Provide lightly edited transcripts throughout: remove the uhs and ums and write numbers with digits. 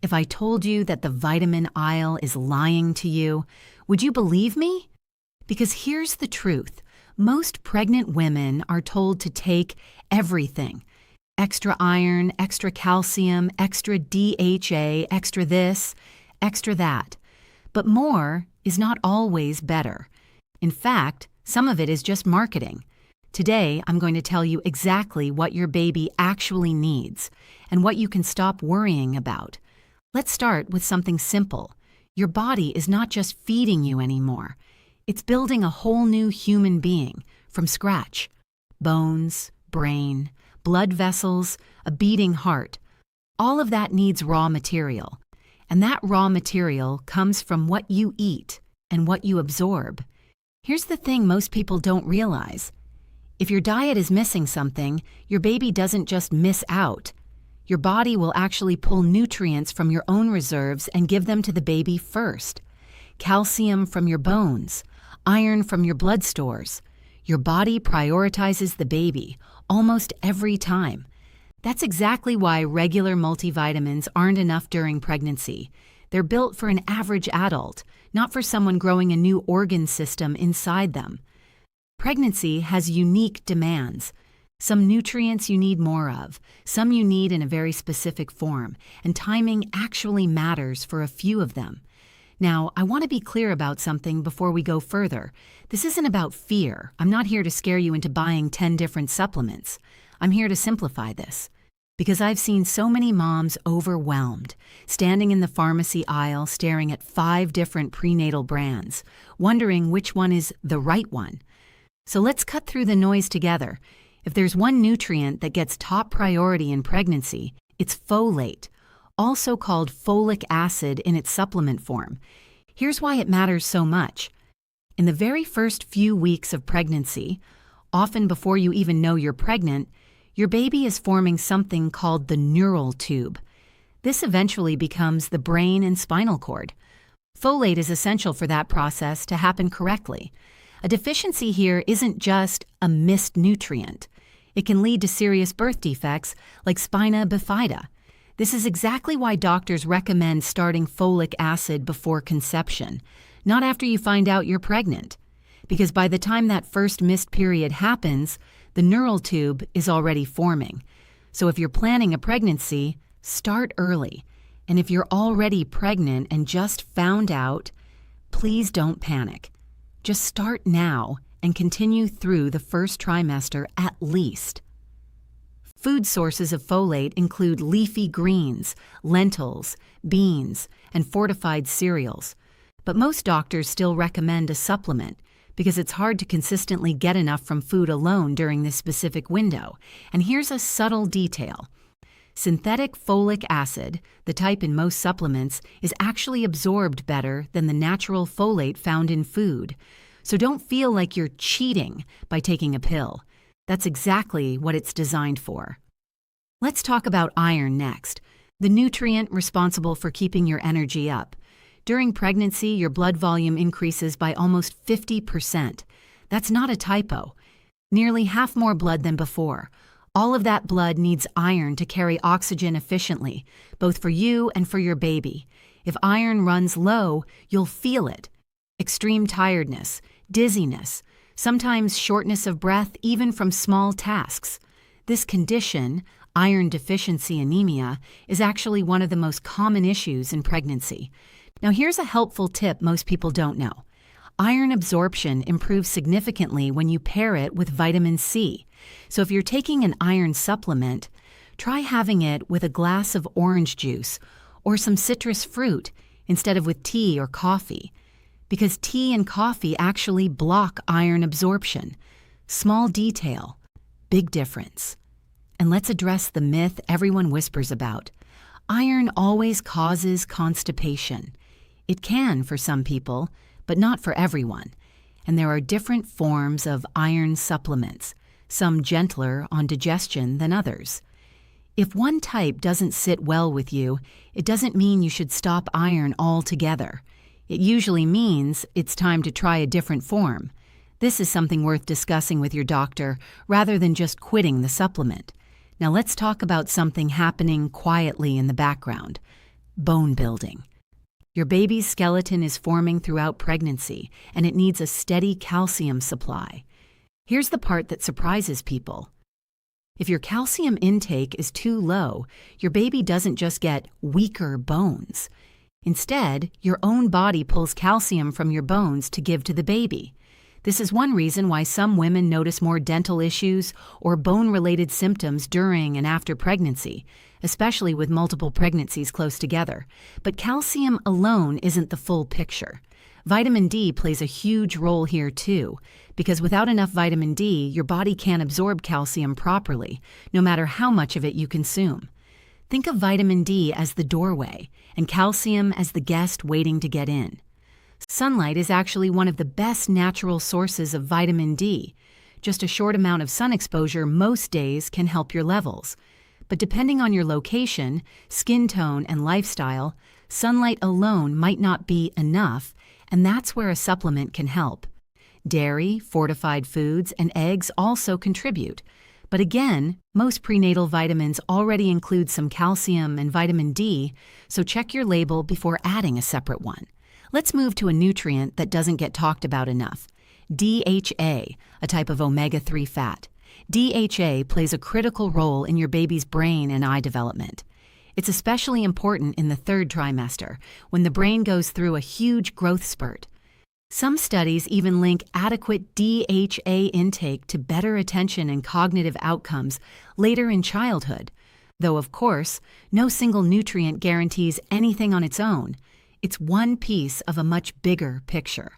If I told you that the vitamin aisle is lying to you, would you believe me? Because here's the truth. Most pregnant women are told to take everything. Extra iron, extra calcium, extra DHA, extra this, extra that. But more is not always better. In fact, some of it is just marketing. Today, I'm going to tell you exactly what your baby actually needs and what you can stop worrying about. Let's start with something simple. Your body is not just feeding you anymore. It's building a whole new human being from scratch. Bones, brain, blood vessels, a beating heart. All of that needs raw material. And that raw material comes from what you eat and what you absorb. Here's the thing most people don't realize. If your diet is missing something, your baby doesn't just miss out. Your body will actually pull nutrients from your own reserves and give them to the baby first. Calcium from your bones, iron from your blood stores. Your body prioritizes the baby almost every time. That's exactly why regular multivitamins aren't enough during pregnancy. They're built for an average adult, not for someone growing a new organ system inside them. Pregnancy has unique demands. Some nutrients you need more of, some you need in a very specific form, and timing actually matters for a few of them. Now, I want to be clear about something before we go further. This isn't about fear. I'm not here to scare you into buying 10 different supplements. I'm here to simplify this. Because I've seen so many moms overwhelmed, standing in the pharmacy aisle staring at 5 different prenatal brands, wondering which one is the right one. So let's cut through the noise together. If there's one nutrient that gets top priority in pregnancy, it's folate, also called folic acid in its supplement form. Here's why it matters so much. In the very first few weeks of pregnancy, often before you even know you're pregnant, your baby is forming something called the neural tube. This eventually becomes the brain and spinal cord. Folate is essential for that process to happen correctly. A deficiency here isn't just a missed nutrient. It can lead to serious birth defects like spina bifida. This is exactly why doctors recommend starting folic acid before conception, not after you find out you're pregnant. Because by the time that first missed period happens, the neural tube is already forming. So if you're planning a pregnancy, start early. And if you're already pregnant and just found out, please don't panic. Just start now and continue through the first trimester at least. Food sources of folate include leafy greens, lentils, beans, and fortified cereals. But most doctors still recommend a supplement because it's hard to consistently get enough from food alone during this specific window. And here's a subtle detail. Synthetic folic acid, the type in most supplements, is actually absorbed better than the natural folate found in food. So don't feel like you're cheating by taking a pill. That's exactly what it's designed for. Let's talk about iron next, the nutrient responsible for keeping your energy up. During pregnancy, your blood volume increases by almost 50%. That's not a typo. Nearly half more blood than before. All of that blood needs iron to carry oxygen efficiently, both for you and for your baby. If iron runs low, you'll feel it. Extreme tiredness, dizziness, sometimes shortness of breath even from small tasks. This condition, iron deficiency anemia, is actually one of the most common issues in pregnancy. Now here's a helpful tip most people don't know. Iron absorption improves significantly when you pair it with vitamin C. So if you're taking an iron supplement, try having it with a glass of orange juice or some citrus fruit instead of with tea or coffee. Because tea and coffee actually block iron absorption. Small detail, big difference. And let's address the myth everyone whispers about. Iron always causes constipation. It can for some people, but not for everyone. And there are different forms of iron supplements, some gentler on digestion than others. If one type doesn't sit well with you, it doesn't mean you should stop iron altogether. It usually means it's time to try a different form. This is something worth discussing with your doctor rather than just quitting the supplement. Now let's talk about something happening quietly in the background, Bone building. Your baby's skeleton is forming throughout pregnancy, and it needs a steady calcium supply. Here's the part that surprises people. If your calcium intake is too low, your baby doesn't just get weaker bones. Instead, your own body pulls calcium from your bones to give to the baby. This is one reason why some women notice more dental issues or bone-related symptoms during and after pregnancy, especially with multiple pregnancies close together. But calcium alone isn't the full picture. Vitamin D plays a huge role here too, because without enough vitamin D, your body can't absorb calcium properly, no matter how much of it you consume. Think of vitamin D as the doorway, and calcium as the guest waiting to get in. Sunlight is actually one of the best natural sources of vitamin D. Just a short amount of sun exposure most days can help your levels. But depending on your location, skin tone, and lifestyle, sunlight alone might not be enough, and that's where a supplement can help. Dairy, fortified foods, and eggs also contribute. But again, most prenatal vitamins already include some calcium and vitamin D, so check your label before adding a separate one. Let's move to a nutrient that doesn't get talked about enough: DHA, a type of omega-3 fat. DHA plays a critical role in your baby's brain and eye development. It's especially important in the third trimester, when the brain goes through a huge growth spurt. Some studies even link adequate DHA intake to better attention and cognitive outcomes later in childhood. Though, of course, no single nutrient guarantees anything on its own. It's one piece of a much bigger picture.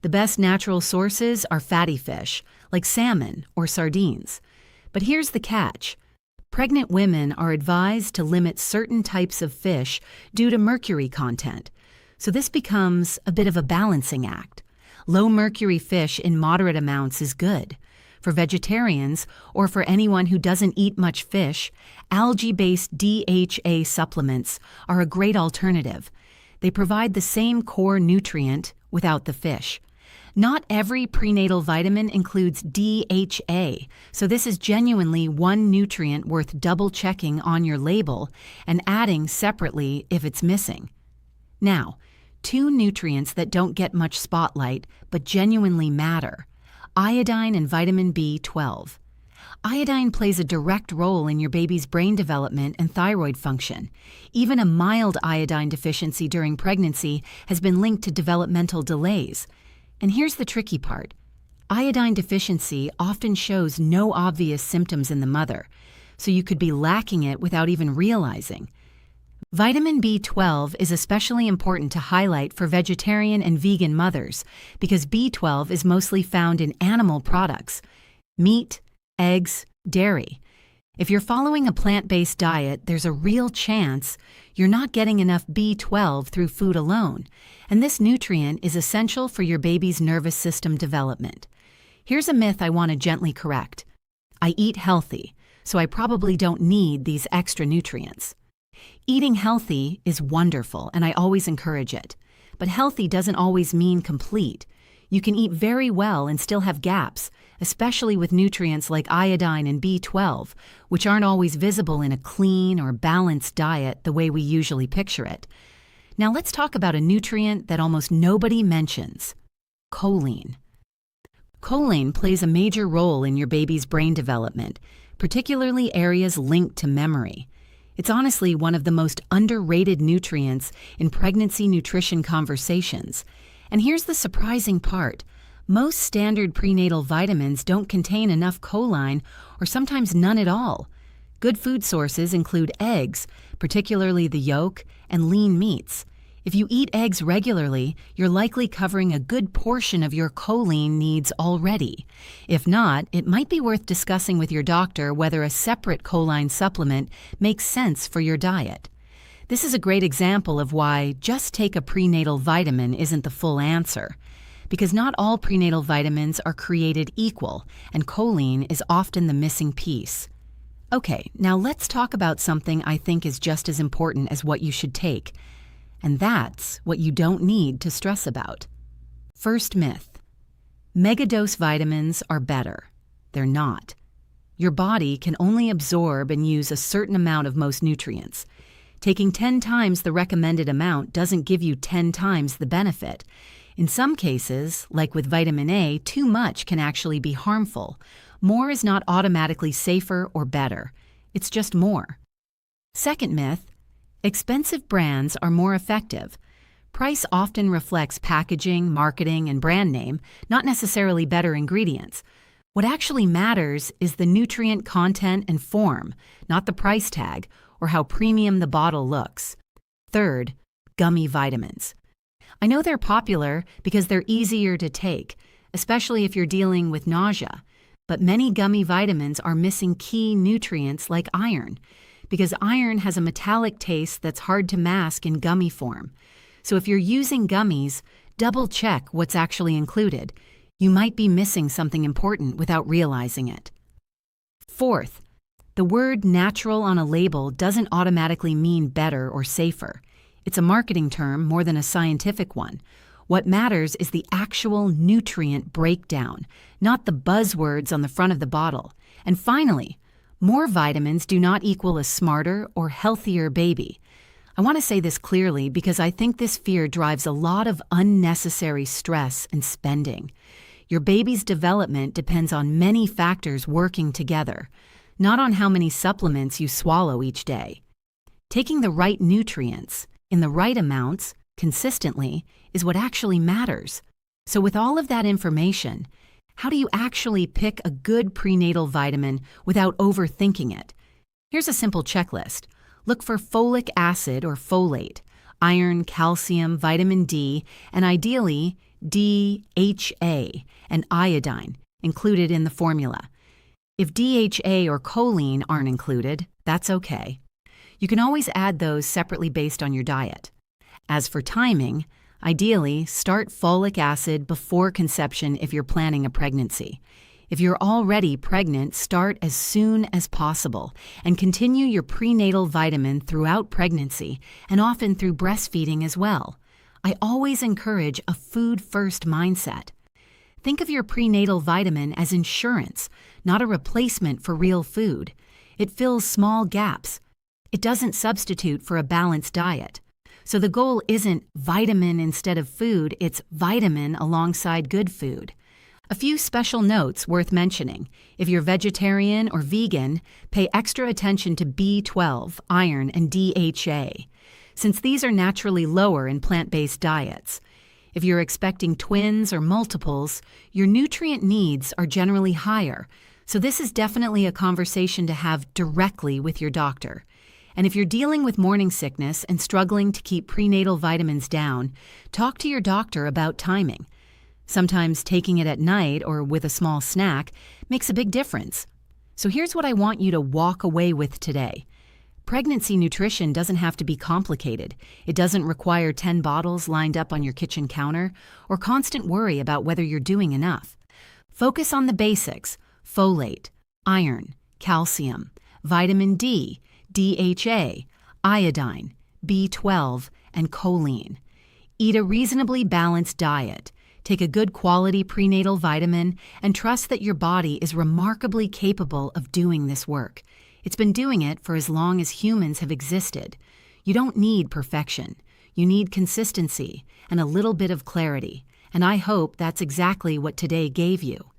The best natural sources are fatty fish, like salmon or sardines. But here's the catch. Pregnant women are advised to limit certain types of fish due to mercury content. So this becomes a bit of a balancing act. Low mercury fish in moderate amounts is good. For vegetarians, or for anyone who doesn't eat much fish, algae-based DHA supplements are a great alternative. They provide the same core nutrient without the fish. Not every prenatal vitamin includes DHA, so this is genuinely one nutrient worth double-checking on your label and adding separately if it's missing. Now, two nutrients that don't get much spotlight but genuinely matter: iodine and vitamin B12. Iodine plays a direct role in your baby's brain development and thyroid function. Even a mild iodine deficiency during pregnancy has been linked to developmental delays. And here's the tricky part. Iodine deficiency often shows no obvious symptoms in the mother, so you could be lacking it without even realizing. Vitamin B12 is especially important to highlight for vegetarian and vegan mothers because B12 is mostly found in animal products: meat, eggs, dairy. If you're following a plant-based diet, there's a real chance you're not getting enough B12 through food alone, and this nutrient is essential for your baby's nervous system development. Here's a myth I want to gently correct. I eat healthy, so I probably don't need these extra nutrients. Eating healthy is wonderful, and I always encourage it. But healthy doesn't always mean complete. You can eat very well and still have gaps, especially with nutrients like iodine and B12, which aren't always visible in a clean or balanced diet the way we usually picture it. Now let's talk about a nutrient that almost nobody mentions: choline. Choline plays a major role in your baby's brain development, particularly areas linked to memory. It's honestly one of the most underrated nutrients in pregnancy nutrition conversations. And here's the surprising part. Most standard prenatal vitamins don't contain enough choline, or sometimes none at all. Good food sources include eggs, particularly the yolk, and lean meats. If you eat eggs regularly, you're likely covering a good portion of your choline needs already. If not, it might be worth discussing with your doctor whether a separate choline supplement makes sense for your diet. This is a great example of why just take a prenatal vitamin isn't the full answer, because not all prenatal vitamins are created equal, and choline is often the missing piece. Okay, now let's talk about something I think is just as important as what you should take. And that's what you don't need to stress about. First myth: megadose vitamins are better. They're not. Your body can only absorb and use a certain amount of most nutrients. Taking 10 times the recommended amount doesn't give you 10 times the benefit. In some cases, like with vitamin A, too much can actually be harmful. More is not automatically safer or better. It's just more. Second myth, expensive brands are more effective. Price often reflects packaging, marketing, and brand name, not necessarily better ingredients. What actually matters is the nutrient content and form, not the price tag or how premium the bottle looks. Third, gummy vitamins. I know they're popular because they're easier to take, especially if you're dealing with nausea. But many gummy vitamins are missing key nutrients like iron, because iron has a metallic taste that's hard to mask in gummy form. So if you're using gummies, double check what's actually included. You might be missing something important without realizing it. Fourth, the word natural on a label doesn't automatically mean better or safer. It's a marketing term more than a scientific one. What matters is the actual nutrient breakdown, not the buzzwords on the front of the bottle. And finally, more vitamins do not equal a smarter or healthier baby. I want to say this clearly because I think this fear drives a lot of unnecessary stress and spending. Your baby's development depends on many factors working together, not on how many supplements you swallow each day. Taking the right nutrients, in the right amounts, consistently, is what actually matters. So with all of that information, how do you actually pick a good prenatal vitamin without overthinking it? Here's a simple checklist. Look for folic acid or folate, iron, calcium, vitamin D, and ideally DHA and iodine included in the formula. If DHA or choline aren't included, that's okay. You can always add those separately based on your diet. As for timing, ideally, start folic acid before conception if you're planning a pregnancy. If you're already pregnant, start as soon as possible and continue your prenatal vitamin throughout pregnancy and often through breastfeeding as well. I always encourage a food-first mindset. Think of your prenatal vitamin as insurance, not a replacement for real food. It fills small gaps. It doesn't substitute for a balanced diet. So the goal isn't vitamin instead of food, it's vitamin alongside good food. A few special notes worth mentioning. If you're vegetarian or vegan, pay extra attention to B12, iron, and DHA, since these are naturally lower in plant-based diets. If you're expecting twins or multiples, your nutrient needs are generally higher, so this is definitely a conversation to have directly with your doctor. And if you're dealing with morning sickness and struggling to keep prenatal vitamins down, talk to your doctor about timing. Sometimes taking it at night or with a small snack makes a big difference. So here's what I want you to walk away with today. Pregnancy nutrition doesn't have to be complicated. It doesn't require 10 bottles lined up on your kitchen counter or constant worry about whether you're doing enough. Focus on the basics: folate, iron, calcium, vitamin D, DHA, iodine, B12, and choline. Eat a reasonably balanced diet. Take a good quality prenatal vitamin and trust that your body is remarkably capable of doing this work. It's been doing it for as long as humans have existed. You don't need perfection. You need consistency and a little bit of clarity. And I hope that's exactly what today gave you.